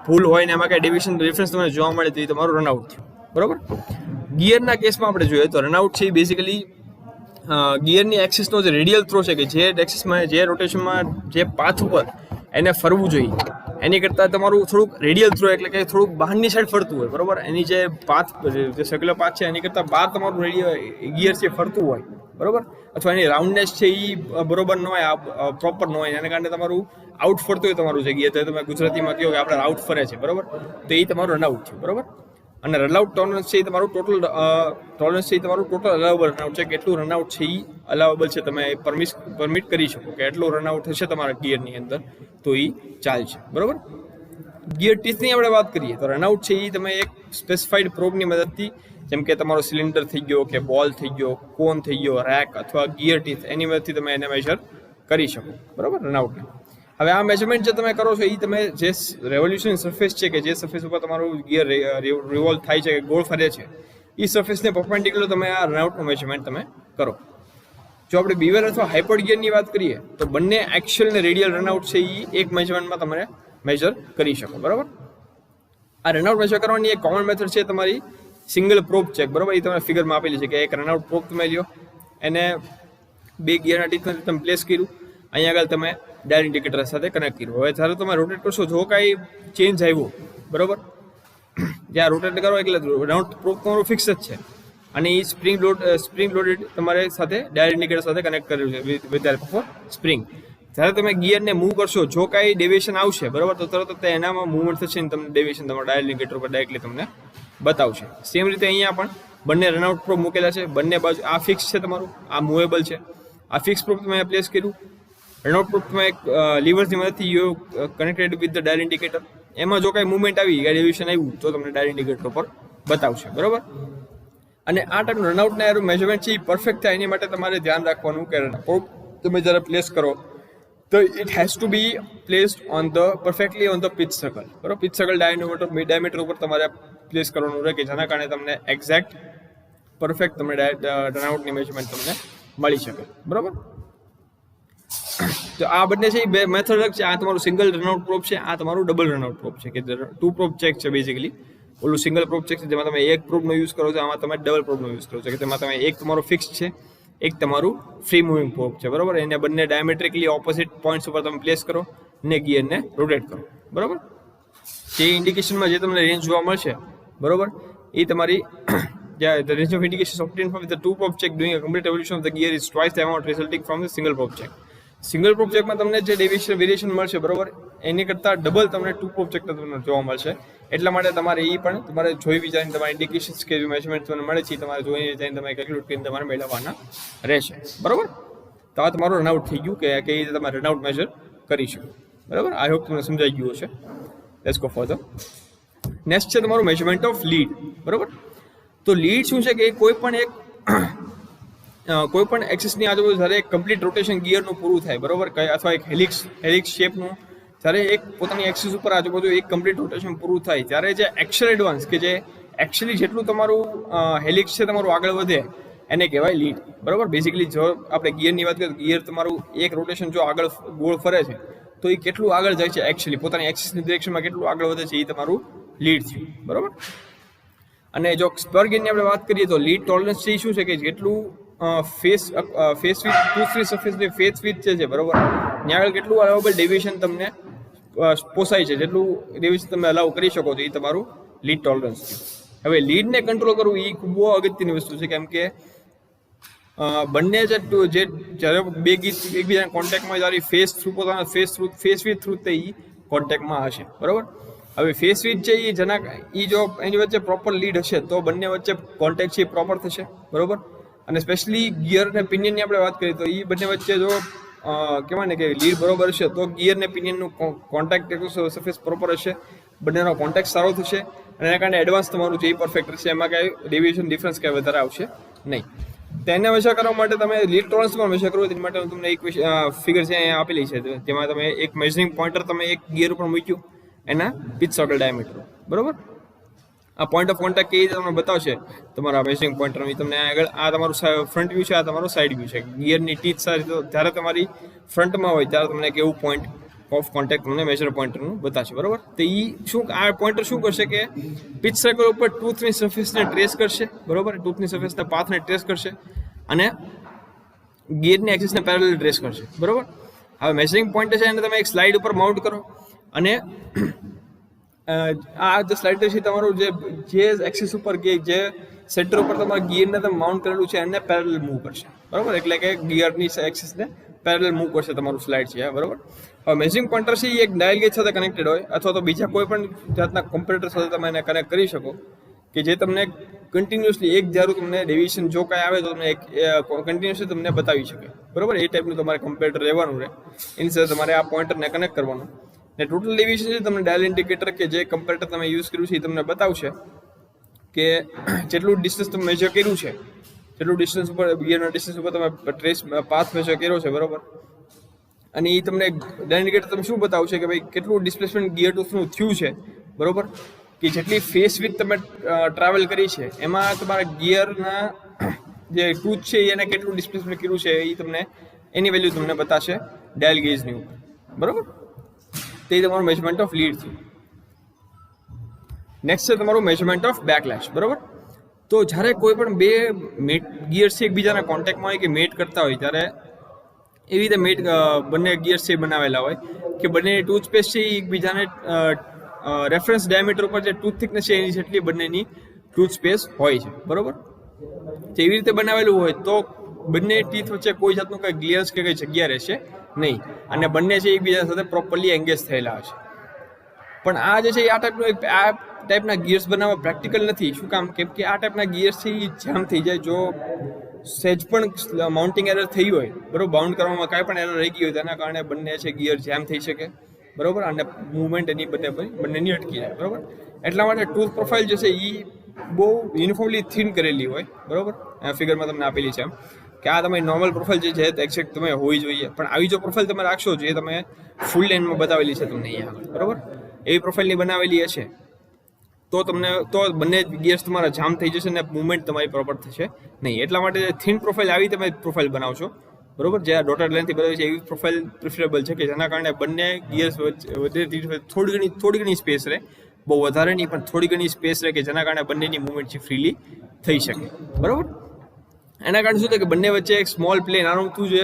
ભૂલ હોય ને એમાં કાંઈ ડેવિએશન ડિફરન્સ તમને જોવા મળે તો એ તમારું રનઆઉટ થયું, બરાબર. ગિયરના કેસમાં આપણે જોઈએ તો રનઆઉટ છે એ બેઝિકલી ગિયરની એક્સિસનો જે રેડિયલ થ્રો છે કે જે એક્સિસમાં જે રોટેશનમાં જે પાથ ઉપર એને ફરવું જોઈએ એની કરતાં તમારું થોડુંક રેડિયલ થ્રો એટલે કે થોડુંક બહારની સાઈડ ફરતું હોય, બરાબર. એની જે પાથ જે સર્ક્યુલર પાથ છે એની કરતાં બહાર તમારું ગિયર છે ફરતું હોય, બરાબર, અથવા એની રાઉન્ડનેસ છે એ બરોબર ન હોય, પ્રોપર ન હોય, એને કારણે તમારું આઉટ ફરતું હોય તમારું જે ગિયર, તો તમે ગુજરાતીમાં કહો કે આપણે આઉટ ફરે છે, બરાબર, તો એ તમારું રનઆઉટ છે, બરાબર. અને રનઆઉટ ટોલરન્સ છે એ તમારું ટોટલ અલાવેબલ રનઆઉટ છે, કેટલું રનઆઉટ છે એ અલાવેબલ છે, તમે પરમિટ કરી શકો કે એટલું રનઆઉટ થશે તમારા ગિયરની અંદર તો એ ચાલશે, બરાબર. ગિયર ટીથની આપણે વાત કરીએ તો રનઆઉટ છે એ તમે એક સ્પેસિફાઈડ પ્રોબની મદદથી, જેમ કે તમારો સિલિન્ડર થઈ ગયો કે બોલ થઈ ગયો, કોન થઈ ગયો, રેક અથવા ગિયર ટીથ, એની મદદથી તમે એને મેજર કરી શકો, બરાબર, રનઆઉટને. હવે આ મેજરમેન્ટ જે તમે કરો છો એ તમે જે રેવોલ્યુશન સરફેસ છે કે જે સરફેસ ઉપર તમારું ગિયર રિવોલ્વ થાય છે કે ગોળ ફરે છે એ સરફેસને પરપેન્ડિક્યુલર તમે આ રનઆઉટનું મેજરમેન્ટ તમે કરો. જો આપણે બીવર અથવા હાઇપર ગિયરની વાત કરીએ તો બંને એક્ચ્યુઅલ ને રેડિયલ રનઆઉટ છે એ એક મેજરમેન્ટમાં તમે મેજર કરી શકો, બરાબર. આ રનઆઉટ મેજર કરવાની એક કોમન મેથડ છે તમારી સિંગલ પ્રોબ ચેક, બરાબર. એ તમે ફિગરમાં આપેલી છે કે એક રનઆઉટ પ્રોબ તમે લ્યો, એને બે ગિયરના ટીથમાં તમે પ્લેસ કર્યું, અહીંયા આગળ તમે ડાયલ ઇન્ડિકેટર સાથે કનેક્ટ કર્યું. હવે જ્યારે તમે રોટેટ કરશો જો કાંઈ ચેન્જ આવ્યો, બરાબર, જ્યાં રોટેટ કરો એટલે રનઆઉટ પ્રોબ તમારું ફિક્સ જ છે અને એ સ્પ્રિંગ લોડેડ તમારે સાથે ડાયલ ઇન્ડિકેટર સાથે કનેક્ટ કર્યું છે વિથ હેલ્પ ઓફ સ્પ્રિંગ. જ્યારે તમે ગિયરને મૂવ કરશો જો કાંઈ ડેવિએશન આવશે, બરાબર, તો તરત એનામાં મૂવમેન્ટ થશે ને તમને ડેવિએશન તમારા ડાયલ ઇન્ડિકેટર પર ડાયરેક્ટલી તમને બતાવશે. સેમ રીતે અહીંયા પણ બંને રનઆઉટ પ્રોબ મૂકેલા છે, બંને બાજુ આ ફિક્સ છે તમારું, આ મૂવેબલ છે. આ ફિક્સ પ્રોબ તમે પ્લેસ કર્યું, રનઆઉટ પ્રોબ તમે એક લીવર્સની મદદથી you connected with the dial indicator. એમાં જો કાંઈ મૂવમેન્ટ આવી, ડેવિએશન આવ્યું તો તમને ડાયલ ઇન્ડિકેટર પર બતાવશે, બરાબર. અને આ ટાઈપનું રનઆઉટના મેજરમેન્ટ છે એ પરફેક્ટ થાય એની માટે તમારે ધ્યાન રાખવાનું કે પ્રોબ તમે જ્યારે પ્લેસ કરો તો it has to be placed on the perfectly on the pitch circle, બરાબર. પિચ સર્કલ ડાયામીટર ઉપર તમારે પ્લેસ કરવાનું રહે કે જેના કારણે તમને એક્ઝેક્ટ પરફેક્ટ તમને રનઆઉટની મેજરમેન્ટ તમને મળી શકે, બરાબર. તો આ બંને છે એ બે મેથડ છે. આ તમારું સિંગલ રનઆઉટ પ્રોબ છે, આ તમારું ડબલ રનઆઉટ પ્રોબ છે કે 2 પ્રોબ ચેક છે બેઝિકલી. ઓલું સિંગલ પ્રોબ ચેક છે જેમાં તમે એક પ્રોબનો યુઝ કરો છો, આમાં તમે ડબલ પ્રોબનો યુઝ કરો છો કે તેમાં તમે એક તમારો ફિક્સ છે, એક તમારું ફ્રી મૂવિંગ પ્રોબ છે, બરાબર. એને બંને ડાયમેટ્રિકલી ઓપોઝિટ પોઈન્ટ્સ ઉપર તમે પ્લેસ કરો ને ગિયરને રોટેટ કરો, બરાબર. જે ઇન્ડિકેશનમાં જે તમને રેન્જ જોવા મળશે, બરાબર, એ તમારી the range of indications obtained from the two prop check during a complete evolution of the gear is twice the amount resulting from the single prop check. Single prop ચેકમાં તમને જે વેરિએશન મળશે બરોબર એની કરતાં ડબલ તમને two prop check તમને જોવા મળશે. એટલા માટે તમારે એ પણ તમારે જોઈ વિચારીને તમારે ઇન્ડિકેશન્સ કે મેઝરમેન્ટ તમને મળે છે તમારે જોઈ વિચારીને તમારે કેલ્ક્યુલેટ કરીને તમારે મેળવવાના રહેશે. બરોબર, તો આ તમારું રનઆઉટ થઈ ગયું કે કઈ રીતે તમારે રનઆઉટ મેજર કરી શકો. બરાબર, આઈ હોપ તમને સમજાઈ ગયું હશે. Let's go further. નેક્સ્ટ છે તમારું મેઝરમેન્ટ ઓફ લીડ. બરાબર, તો લીડ શું છે કે કોઈ પણ એક્સિસની આજુબાજુ જ્યારે એક કમ્પ્લીટ રોટેશન ગિયરનું પૂરું થાય બરોબર, અથવા એક હેલિક્સ શેપનું જ્યારે એક પોતાની એક્સિસ ઉપર આજુબાજુ એક કમ્પ્લીટ રોટેશન પૂરું થાય ત્યારે જે એક્શન એડવાન્સ કે જે એકચ્યુઅલી જેટલું તમારું હેલિક્સ છે તમારું આગળ વધે એને કહેવાય લીડ. બરોબર, બેઝિકલી જો આપણે ગિયરની વાત કરીએ તો ગિયર તમારું એક રોટેશન જો આગળ ગોળ ફરે છે તો એ કેટલું આગળ જાય છે એકચ્યુઅલી પોતાની એક્સિસની ડિરેક્શનમાં કેટલું આગળ વધે છે એ તમારું લીડ થયું. બરોબર, અને જો સ્પર ગિયરની આપણે વાત કરીએ તો લીડ ટોલરન્સ છે એ શું છે કે જેટલું ફેસ વિથ ટૂથ ફ્રી સરફેસની ફેસ વિથ છે બરોબર ત્યાં આગળ કેટલું અલાઉએબલ ડેવિએશન તમને પોસાય છે, જેટલું ડેવિએશન તમે અલાઉ કરી શકો છો એ તમારું લીડ ટોલરન્સ છે. હવે લીડને કંટ્રોલ કરવું એ ખૂબ બહુ અગત્યની વસ્તુ છે, કેમ કે બંને જ્યારે બે ગીત એકબીજાના કોન્ટેક્ટમાં જ્યારે પોતાના ફેસ વિથ થ્રુ તે કોન્ટેક્ટમાં હશે. બરોબર, હવે ફેસ વિથ છે એ જો એની વચ્ચે પ્રોપર લીડ હશે તો બંને વચ્ચે કોન્ટેક્ટ છે એ પ્રોપર થશે. બરોબર, અને સ્પેશિયલી ગિયર અને પિનિયનની આપણે વાત કરીએ તો એ બંને વચ્ચે જો કહેવાય ને કે લીડ બરોબર હશે તો ગિયર ને પિનિયનનું કોન્ટેક્ટ સરફેસ પ્રોપર હશે, બંનેનો કોન્ટેક્ટ સારો થશે અને એના કારણે એડવાન્સ તમારું જે પરફેક્ટ રહેશે, એમાં કાંઈ ડેવિએશન ડિફરન્સ કાંઈ વધારે આવશે નહીં. તેને મેઝર કરવા માટે તમે લીડ ટોલરન્સ પણ મેઝર કરવું તેના માટે હું તમને એક ફિગર છે અહીંયા આપેલી છે, તેમાં તમે એક મેઝરિંગ પોઇન્ટર તમે એક ગિયર ઉપર મૂક્યું એના પિચ સર્કલ ડાયામીટર. બરોબર, આ પોઈન્ટ ઓફ કોન્ટેક્ટ કેવી રીતે તમને બતાવશે તમારા મેઝરિંગ પોઇન્ટર. તમને આગળ આ તમારું ફ્રન્ટ વ્યૂ છે, આ તમારો સાઈડ વ્યૂ છે. ગિયરની ટીથ સારી તો જ્યારે તમારી ફ્રન્ટમાં હોય ત્યારે તમને કેવું પોઈન્ટ ઓફ કોન્ટેક્ટ તમને મેજર પોઇન્ટરનું બતાવશે. બરોબર, તો એ આ પોઇન્ટર શું કરશે કે પિચ સર્કલ ઉપર ટૂથની સરફેસને ટ્રેસ કરશે. બરોબર, ટૂથની સરફેસના પાથને ટ્રેસ કરશે અને ગિયરની એક્સિસને પેરેલલ ટ્રેસ કરશે. બરોબર, હવે મેજરિંગ પોઇન્ટર છે એને તમે એક સ્લાઇડ ઉપર માઉન્ટ કરો અને આ જે સ્લાઇડર છે તમારું જે એક્સિસ ઉપર જે સેન્ટર ઉપર તમારા ગિયરને તમે માઉન્ટ કરેલું છે એને પેરેલલ મૂવ કરશે. બરોબર, એટલે કે ગિયરની એક્સિસને પેરેલલ મૂવ કરશે તમારું સ્લાઇડ છે. બરોબર, હવે મેજરિંગ પોઇન્ટર છે એ એક ડાયલ ગેજ સાથે કનેક્ટેડ હોય અથવા તો બીજા કોઈ પણ જાતના કોમ્પ્યુટર સાથે તમે એને કનેક્ટ કરી શકો કે જે તમને કન્ટિન્યુઅસલી એક ધારું તમને ડેવિએશન જો કાંઈ આવે તો તમને કન્ટિન્યુઅસલી તમને બતાવી શકે. બરોબર, એ ટાઈપનું તમારે કોમ્પ્યુટર રહેવાનું રહે, એની સાથે તમારે આ પોઇન્ટરને કનેક્ટ કરવાનું ને ટોટલ ડેવિએશન છે તમને ડાયલ ઇન્ડિકેટર કે જે કમ્પ્યુટર તમે યુઝ કર્યું છે એ તમને બતાવશે કે જેટલું ડિસ્ટન્સ તમે મેજર કર્યું છે, જેટલું ડિસ્ટન્સ ઉપર ગિયરના ડિસ્ટન્સ ઉપર તમે ટ્રેસ પાથ મેજર કર્યો છે. બરોબર, અને એ તમને ડાયલ ઇન્ડિકેટર તમે શું બતાવશે કે ભાઈ કેટલું ડિસ્પ્લેસમેન્ટ ગિયર ટૂથનું થયું છે. બરોબર, કે જેટલી ફેસ વિથ તમે ટ્રાવેલ કરી છે એમાં તમારા ગિયરના જે ટૂથ છે એને કેટલું ડિસ્પ્લેસમેન્ટ કર્યું છે એ તમને એની વેલ્યુ તમને બતાવશે ડાયલ ગેજની ઉપર. બરોબર, તે તમારું મેજરમેન્ટ ઓફ લીડ થયું. નેક્સ્ટ છે તમારું મેજરમેન્ટ ઓફ બેકલેશ. બરોબર, તો જ્યારે કોઈ પણ બે ગિયર્સ છે એકબીજાના કોન્ટેક્ટમાં હોય કે મેટ કરતા હોય ત્યારે એવી રીતે બંને ગિયર્સ છે બનાવેલા હોય કે બંને ટૂથપેસ્ટ છે એ એકબીજાને રેફરન્સ ડાયામીટર ઉપર જે ટૂથ થિકનેસ છે એની જેટલી બંનેની ટૂથપેસ્ટ હોય છે. બરોબર, તો એવી રીતે બનાવેલું હોય તો બંને ટીથ વચ્ચે કોઈ જાતનું કંઈ ગ્લિયર્સ કે કંઈ જગ્યા રહેશે નહીં અને બંને છે એકબીજા સાથે પ્રોપરલી એંગેજ થયેલા હશે. પણ આ જે છે આ ટાઈપના ગિયર્સ બનાવવા પ્રેક્ટિકલ નથી. શું કામ? કેમ કે આ ટાઈપના ગિયર્સ છે એ જામ થઈ જાય જો સહેજ પણ માઉન્ટિંગ એરર થઈ હોય. બરોબર, બાઉન્ડ કરવામાં કાંઈ પણ એરર રહી ગઈ હોય તેના કારણે બંને છે ગિયર જામ થઈ શકે. બરોબર, અને મૂવમેન્ટ એની બંનેની અટકી જાય. બરોબર, એટલા માટે ટૂથ પ્રોફાઇલ જે છે એ બહુ યુનિફોર્મલી થીન કરેલી હોય. બરોબર, આ ફિગરમાં તમને આપેલી છે એમ કે આ તમારી નોર્મલ પ્રોફાઇલ જે છે એક્ઝેક્ટ તમે હોવી જોઈએ, પણ આવી જો પ્રોફાઇલ તમે રાખશો જે તમે ફૂલ લેનમાં બતાવેલી છે તમને અહીંયા. બરોબર, એવી પ્રોફાઇલની બનાવેલી હશે તો બંને ગિયર્સ તમારા જામ થઈ જશે અને મૂવમેન્ટ તમારી પ્રોપર થશે નહીં. એટલા માટે થીન પ્રોફાઇલ આવી તમે પ્રોફાઇલ બનાવશો. બરોબર, જે આ ડોટેડ લાઇનથી બનાવી છે એવી પ્રોફાઇલ પ્રિફરેબલ છે કે જેના કારણે બંને ગિયર્સ વચ્ચે થોડી ઘણી સ્પેસ રહે, બહુ વધારે નહીં પણ થોડી ઘણી સ્પેસ રહે કે જેના કારણે બંનેની મૂવમેન્ટ છે ફ્રીલી થઈ શકે. બરોબર, એના કારણે શું થાય કે બંને વચ્ચે એક સ્મોલ પ્લે નાનું ટુ જે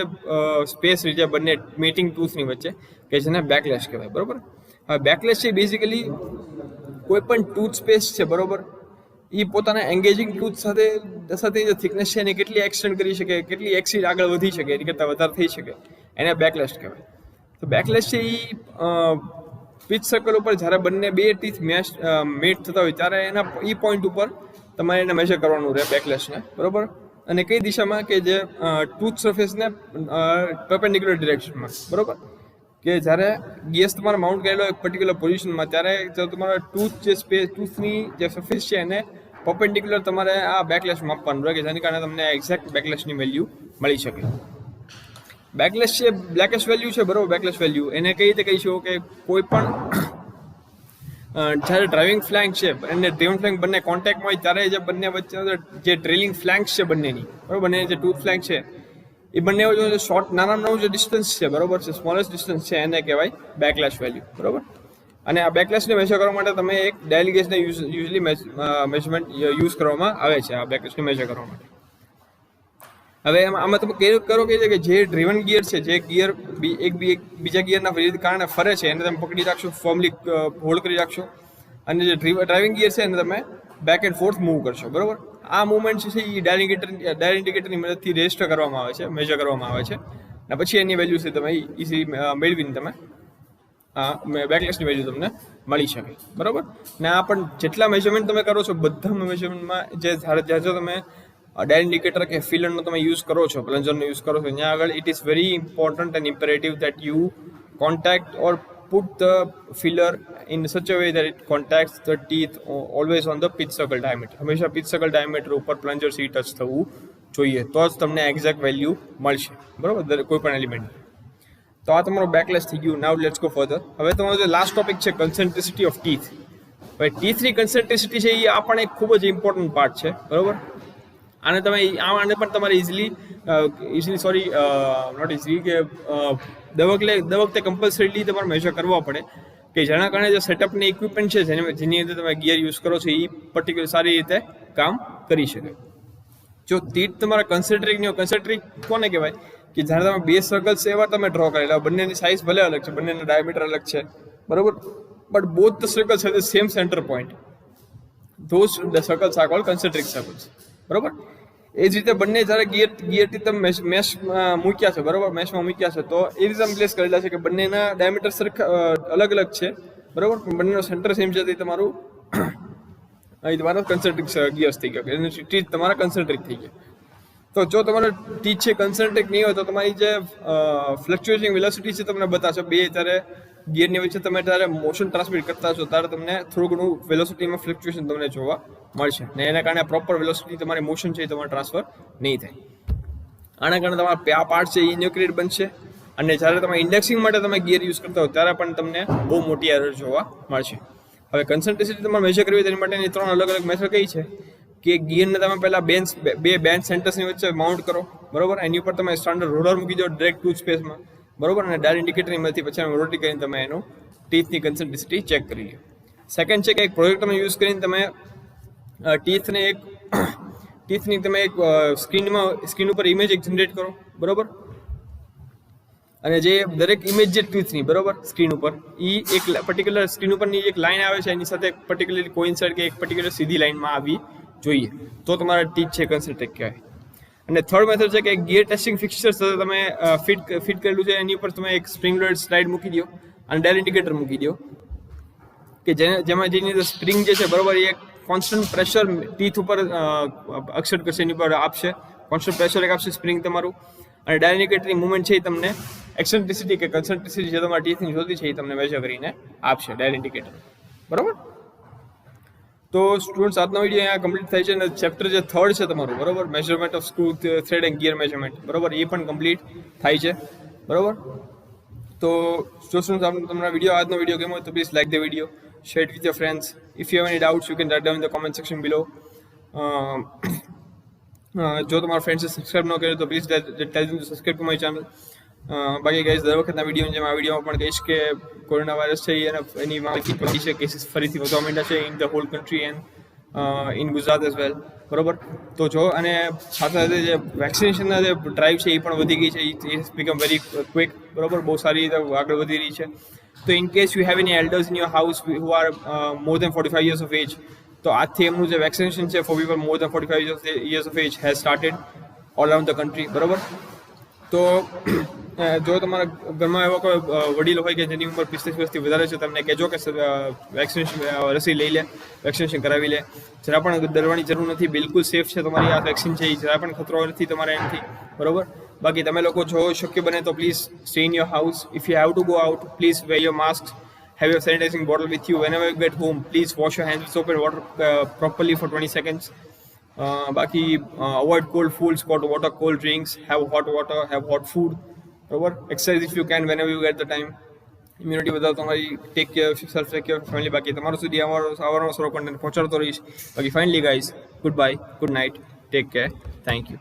સ્પેસ રહી જાય બંને મેટિંગ ટૂથની વચ્ચે કે જેને બેકલેશ કહેવાય. બરોબર, હવે બેકલેશ છે બેઝિકલી કોઈ પણ ટૂથ સ્પેસ છે બરોબર એ પોતાના એન્ગેજિંગ ટૂથ સાથે જે થિકનેસ છે એને કેટલી એક્સટેન્ડ કરી શકે, કેટલી એક્સીડ આગળ વધી શકે, એની કરતાં વધારે થઈ શકે, એને બેકલેશ કહેવાય. તો બેકલેશ છે એ પિચ સર્કલ ઉપર જ્યારે બંને બે ટીથ મેટ થતા હોય ત્યારે એના એ પોઈન્ટ ઉપર તમારે એને મેજર કરવાનું રહે બેકલેશને, બરોબર. અને કઈ દિશામાં કે જે ટૂથ સરફેસને પરપેન્ડિક્યુલર ડિરેક્શનમાં, બરોબર. કે જ્યારે ગેસ તમારે માઉન્ટ કરેલો એક પર્ટિક્યુલર પોઝિશનમાં ત્યારે જો તમારા ટૂથની જે સરફેસ છે એને પરપેન્ડિક્યુલર તમારે આ બેકલેશ માપવાનું રહે કે જેને કારણે તમને એક્ઝેક્ટ બેકલેશની વેલ્યુ મળી શકે. બેકલેશ છે બ્લેકેશ વેલ્યુ છે, બરોબર. બેકલેશ વેલ્યુ એને કઈ રીતે કહીશું કે કોઈ પણ જ્યારે ડ્રાઇવિંગ ફ્લેંક છે અને ડ્રાઇવિંગ ફ્લેંક બંને કોન્ટેક્ટમાં હોય ત્યારે જે બંને વચ્ચે જે ટ્રેલિંગ ફ્લેંક્સ છે બંનેની, બરોબર, બંને જે ટૂથ ફ્લેંક છે એ બંને વચ્ચે શોર્ટ નાનું જે ડિસ્ટન્સ છે, બરોબર છે, સ્મોલેસ્ટ ડિસ્ટન્સ છે, એને કહેવાય બેકલેશ વેલ્યુ, બરોબર. અને આ બેકલેશને મેજર કરવા માટે તમે એક ડાયલ ગેજને યુઝલી મેજરમેન્ટ યુઝ કરવામાં આવે છે આ બેકલેશને મેજર કરવા માટે. હવે આમાં તમે કરો કે જે ડ્રીવન ગિયર છે, જે ગિયર એક બીજા ગિયરના કારણે ફરે છે એને તમે પકડી રાખશો, ફોર્મલી હોલ્ડ કરી રાખશો, અને જે ડ્રાઇવિંગ ગિયર છે એને તમે બેક એન્ડ ફોર્થ મૂવ કરશો, બરોબર. આ મુવમેન્ટ છે એ ડાયલ ઇન્ડિકેટરની મદદથી રજિસ્ટર કરવામાં આવે છે, મેજર કરવામાં આવે છે, અને પછી એની વેલ્યુ છે તમે ઇઝીલી મેળવીને તમે બેકલેશની વેલ્યુ તમને મળી શકે, બરોબર. ને આ પણ જેટલા મેજરમેન્ટ તમે કરો છો બધા મેજરમેન્ટમાં જ્યારે તમે ડાયલ ઇન્ડિકેટર કે ફિલરનો તમે યુઝ કરો છો, પ્લન્જરનો યુઝ કરો છો, ત્યાં આગળ it is very important and imperative that you contact or put the filler in such a way that it contacts the teeth always on the pitch circle diameter. હંમેશા pitch circle diameter ઉપર plunger C touch થવું જોઈએ, તો જ તમને exact value મળશે, બરોબર, કોઈ પણ એલિમેન્ટ. તો આ તમારો બેકલેશ થઈ ગયું. નાઉ લેટ્સ ગો ફર્ધર. હવે તમારો જે લાસ્ટ ટોપિક છે કન્સેન્ટ્રિસિટી ઓફ ટીથ. હવે ટીથની કન્સેન્ટ્રિસિટી છે એ આ પણ એક ખૂબ જ ઇમ્પોર્ટન્ટ પાર્ટ છે, બરોબર. આને પણ તમારે દર વખતે કમ્પલસરીલી તમારે મેજર કરવા પડે કે જેના કારણે જે સેટઅપની ઇક્વિપમેન્ટ છે જેની અંદર તમે ગિયર યુઝ કરો છો એ પર્ટિક્યુલર સારી રીતે કામ કરી શકે. જો ટીથ તમારા કન્સેન્ટ્રિક કોને કહેવાય કે જ્યારે તમે બે સર્કલ્સ એવા તમે ડ્રો કરેલા, બંનેની સાઇઝ ભલે અલગ છે, બંનેના ડાયામીટર અલગ છે, બરોબર, but both the circles have the same centre point. Those the circles are called concentric circles, બરોબર. એ જ રીતે બંને જ્યારે ગિયરથી તમે મેશમાં મૂક્યા છે, બરોબર, મેશમાં મૂક્યા છે તો એ રીતે પ્લેસ કરેલા છે કે બંનેના ડાયામીટર અલગ અલગ છે, બરોબર, પણ બંનેનો સેન્ટર સેમ છે. તે તમારું કન્સેન્ટ્રિક ગિયર્સ થઈ ગયો, ટીથ તમારા કન્સેન્ટ્રિક થઈ ગયા. તો જો તમારો ટીથ છે કન્સેન્ટ્રિક નહીં હોય તો તમારી જે ફ્લક્ચ્યુએટિંગ વેલોસિટી છે તમને બતાવશે બે ત્યારે ગિયરની વચ્ચે તમે જ્યારે મોશન ટ્રાન્સમિટ કરતા છો ત્યારે તમને થોડું ઘણું વેલોસિટીમાં ફ્લક્ચ્યુએશન તમને જોવા મળશે, ને એના કારણે પ્રોપર વેલોસિટી તમારી મોશન છે એ તમારે ટ્રાન્સફર નહીં થાય. આના કારણે તમારા આ પાર્ટ છે એ ઇન્યુક્લિડ બનશે, અને જ્યારે તમે ઇન્ડેક્સિંગ માટે તમે ગિયર યુઝ કરતા હો ત્યારે પણ તમને બહુ મોટી એરર જોવા મળશે. હવે કન્સન્ટ્રેસિટી તમારે મેજર કરવી તેની માટેની 3 અલગ અલગ મેથડ કઈ છે કે ગિયરને તમે પહેલાં બે બેન્ચ સેન્ટર્સની વચ્ચે માઉન્ટ કરો, બરોબર, એની ઉપર તમે સ્ટાન્ડર્ડ રોલર મૂકી દો ડાયરેક્ટ ટૂથ સ્પેસમાં, બરોબર, અને ડાયલ ઇન્ડિકેટરની મદદથી પછી રોટી કરીને તમે એનું ટીથની કન્સન્ટ્રેસિટી ચેક કરી લો. સેકન્ડ છે કે એક પ્રોજેક્ટ તમે યુઝ કરીને તમે ટીથની તમે એક સ્ક્રીન ઉપર ઇમેજ એક જનરેટ કરો, બરોબર, અને જે દરેક ઇમેજ જે ટીથની, બરોબર, સ્ક્રીન ઉપર એ એક પર્ટિક્યુલર સ્ક્રીન ઉપરની એક લાઈન આવે છે એની સાથે પર્ટિક્યુલરલી કોઇન્સાઇડ કે એક પર્ટિક્યુલર સીધી લાઈનમાં આવી જોઈએ તો તમારા ટીથ છે કન્સન્ટ્રેટ કહેવાય. અને થર્ડ મેથડ છે કે ગિયર ટેસ્ટિંગ ફિક્સચર સાથે તમે ફિટ કરેલું છે એની ઉપર તમે એક સ્પ્રિંગ લોડેડ સ્લાઇડ મૂકી દો અને ડાયલ ઇન્ડિકેટર મૂકી દો કે જેમાં જેની અંદર સ્પ્રિંગ જે છે, બરોબર, એ કોન્સ્ટન્ટ પ્રેશર ટીથ ઉપર અક્ષર કરશે, એની પર આપશે, કોન્સ્ટન્ટ પ્રેશર એક આપશે સ્પ્રિંગ તમારું, અને ડાયલ ઇન્ડિકેટરની મુવમેન્ટ છે એ તમને એક્સેન્ટ્રિસિટી કે કન્સન્ટ્રિસિટી જે તમારા ટીથની જોતી છે એ તમને મેજર કરીને આપશે ડાયલ ઇન્ડિકેટર, બરોબર. તો સ્ટુડન્ટ્સ આજનો વિડીયો અહીંયા કમ્પ્લીટ થાય છે, અને ચેપ્ટર જે થર્ડ છે તમારું, બરોબર, measurement of screw thread and gear measurement, બરોબર, એ પણ કમ્પ્લીટ થાય છે, બરોબર. તો સ્ટુડન્ટ્સ તમારા આજનો વિડીયો ગમ્યો હોય તો please like the video, share it with your friends. If you have any doubts, you can write down in the comment section below. જો તમારા ફ્રેન્ડ્સે સબસ્ક્રાઇબ ન કર્યો તો please tell them to subscribe to my channel. બાકી guys દર વખતના video જેમ આ વિડીયોમાં પણ કહીશ કે કોરોના વાયરસ છે એની માહિતી પડી છે, કેસીસ ફરીથી વધવા માંડ્યા છે in the whole country and in Gujarat as well, બરોબર. તો જો અને સાથે સાથે જે વેક્સિનેશનના જે ડ્રાઈવ છે એ પણ વધી ગઈ છે, it is become very quick, બરોબર, બહુ સારી રીતે આગળ વધી રહી છે. તો in case you have any elders in your house who are more than 45 years of age, તો આજથી એમનું જે વેક્સિનેશન છે for people more than 45 years of age has started all around the country, બરાબર. તો જો તમારા ઘરમાં એવા કોઈ વડીલો હોય કે જેની ઉંમર 45 વર્ષથી વધારે છે, તમને કહેજો કે વેક્સિનેશન રસી લઈ લે, વેક્સિનેશન કરાવી લે. જરા પણ ડરવાની જરૂર નથી, બિલકુલ સેફ છે તમારી આ વેક્સિન છે, એ જરા પણ ખતરો નથી તમારે એનાથી, બરાબર. બાકી તમે લોકો જો શક્ય બને તો please stay in your house. If you have to go out, please wear your mask, have your sanitizing bottle with you. Whenever you get home, please wash your hands with soap and water properly for 20 seconds. Baki avoid cold foods, cold water, cold drinks, have hot water, have hot food. Proper exercise if you can whenever you get the time. Immunity વધારો તમારી, take care of yourself, take care of your family. બાકી તમારું સુધી અમારો સારો content પહોંચાડતો રહીશ. બાકી finally guys, goodbye, good night, take care, thank you.